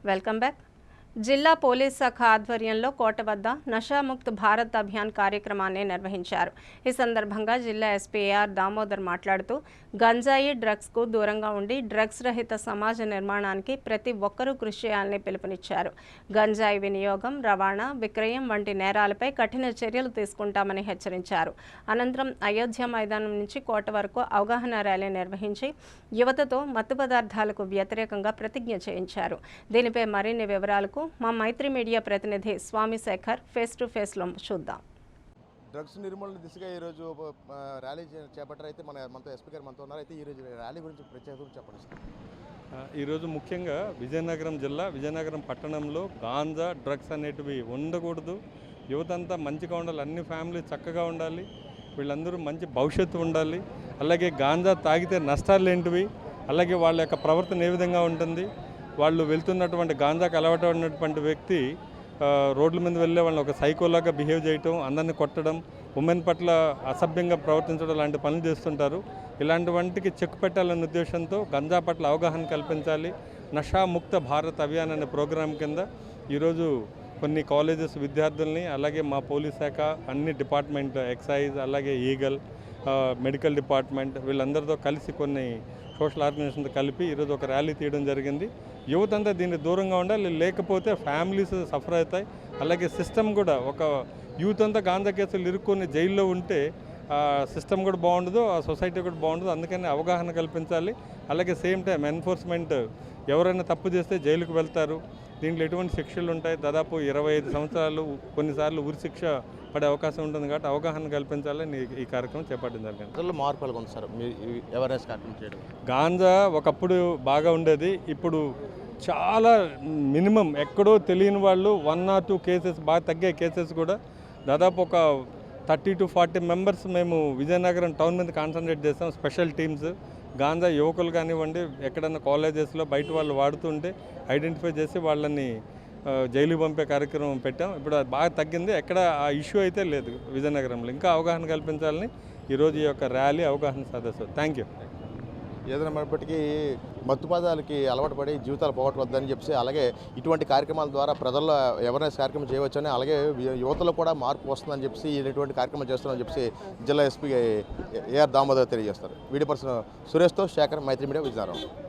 Welcome back. జిల్లా police శాఖ ఆధ్వర్యంలో కోట వద్ద నషాముక్త్ భారత్ అభియాన్ కార్యక్రమాన్ని నిర్వహించారు. ఈ సందర్భంగా జిల్లా ఎస్పీ ఏఆర్ దామోదర్ మాట్లాడుతూ గంజాయి డ్రగ్స్కు దూరంగా ఉండి డ్రగ్స్ రహిత సమాజ నిర్మాణానికి ప్రతి ఒక్కరూ కృషి చేయాలని పిలుపునిచ్చారు. గంజాయి వినియోగం, రవాణా, విక్రయం వంటి నేరాలపై కఠిన చర్యలు తీసుకుంటామని హెచ్చరించారు. అనంతరం అయోధ్య మైదానం నుంచి కోట వరకు అవగాహన ర్యాలీ నిర్వహించి యువతతో మత్తు పదార్థాలకు వ్యతిరేకంగా ప్రతిజ్ఞ చేయించారు. దీనిపై మరిన్ని వివరాలకు మా మైత్రి మీడియా ప్రతినిధి స్వామి శేఖర్ ఫేస్ టు ఫేస్లో చూద్దాం. డ్రగ్స్ నిర్మూలన దిశగా ఈరోజు ర్యాలీ చేపట్టారు. అయితే మనతో ఎస్పీ గారు మనతో ఉన్నారు. అయితే ఈరోజు ర్యాలీ గురించి ప్రత్యేకంగా చెప్పండి. ఈరోజు ముఖ్యంగా విజయనగరం జిల్లా విజయనగరం పట్టణంలో గాంజా డ్రగ్స్ అనేటివి ఉండకూడదు. యువతంతా మంచిగా ఉండాలి, అన్ని ఫ్యామిలీ చక్కగా ఉండాలి, వీళ్ళందరూ మంచి భవిష్యత్తు ఉండాలి. అలాగే గాంజా తాగితే నష్టాలు ఏంటివి, అలాగే వాళ్ళ యొక్క ప్రవర్తన ఏ విధంగా ఉంటుంది, వాళ్ళు వెళ్తున్నటువంటి గాంజాకు అలవాటు ఉన్నటువంటి వ్యక్తి రోడ్ల మీద వెళ్ళే వాళ్ళని ఒక సైకోలాగా బిహేవ్ చేయటం, అందరిని కొట్టడం, ఉమెన్ పట్ల అసభ్యంగా ప్రవర్తించడం లాంటి పనులు చేస్తుంటారు. ఇలాంటి వాటికి చెక్ పెట్టాలనే ఉద్దేశంతో గంజా పట్ల అవగాహన కల్పించాలి. నషాముక్త భారత్ అభియాన్ అనే ప్రోగ్రాం కింద ఈరోజు కొన్ని కాలేజెస్ విద్యార్థుల్ని, అలాగే మా పోలీస్ శాఖ అన్ని డిపార్ట్మెంట్, ఎక్సైజ్, అలాగే ఈగల్, మెడికల్ డిపార్ట్మెంట్ వీళ్ళందరితో కలిసి కొన్ని సోషల్ ఆర్గనైజేషన్తో కలిపి ఈరోజు ఒక ర్యాలీ తీయడం జరిగింది. యువత అంతా దీనికి దూరంగా ఉండాలి, లేకపోతే ఫ్యామిలీస్ సఫర్ అవుతాయి. అలాగే సిస్టమ్ కూడా, ఒక యూత్ అంతా గాంజా కేసులు ఇరుక్కొని జైల్లో ఉంటే సిస్టమ్ కూడా బాగుండదు, ఆ సొసైటీ కూడా బాగుండదు. అందుకని అవగాహన కల్పించాలి. అలాగే సేమ్ టైం ఎన్ఫోర్స్మెంట్ ఎవరైనా తప్పు చేస్తే జైలుకు వెళ్తారు. దీంట్లో ఎటువంటి శిక్షలు ఉంటాయి, దాదాపు 25 సంవత్సరాలు, కొన్నిసార్లు ఉరి శిక్ష పడే అవకాశం ఉంటుంది. కాబట్టి అవగాహన కల్పించాలని ఈ కార్యక్రమం చేపట్టడం జరిగింది. మార్పులు ఉంది సార్ అవేర్నెస్ కార్యక్రమం చేయడం. గాంజా ఒకప్పుడు బాగా ఉండేది, ఇప్పుడు చాలా మినిమం ఎక్కడో తెలియని వాళ్ళు 1 or 2 కేసెస్, బాగా తగ్గే కేసెస్ కూడా దాదాపు ఒక 30 to 40 మెంబర్స్ మేము విజయనగరం టౌన్ మీద కాన్సన్ట్రేట్ చేస్తాం. స్పెషల్ టీమ్స్ గాంజా యువకులు కానివ్వండి, ఎక్కడన్నా కాలేజెస్లో బయట వాళ్ళు వాడుతుంటే ఐడెంటిఫై చేసి వాళ్ళని జైలుకి పంపే కార్యక్రమం పెట్టాం. ఇప్పుడు అది బాగా తగ్గింది, ఎక్కడ ఆ ఇష్యూ అయితే లేదు విజయనగరంలో. ఇంకా అవగాహన కల్పించాలని ఈరోజు ఈ యొక్క ర్యాలీ అవగాహన సదస్సు. Thank you. ఏదైనా మనప్పటికీ మత్తు పదాలకి అలవాటు పడి జీవితాలు పోగొట్టవద్దని చెప్పి, అలాగే ఇటువంటి కార్యక్రమాల ద్వారా ప్రజల్లో అవేర్నెస్ కార్యక్రమం చేయవచ్చని, అలాగే యువతలో కూడా మార్పు వస్తుందని చెప్పి ఇటువంటి కార్యక్రమం చేస్తున్నామని చెప్పి జిల్లా ఎస్పీ ఏఆర్ దామోదర్ తెలియజేస్తారు. వీడియో పర్సన్ సురేష్తో శేఖర్, మైత్రి మీడియా, విజయనగరం.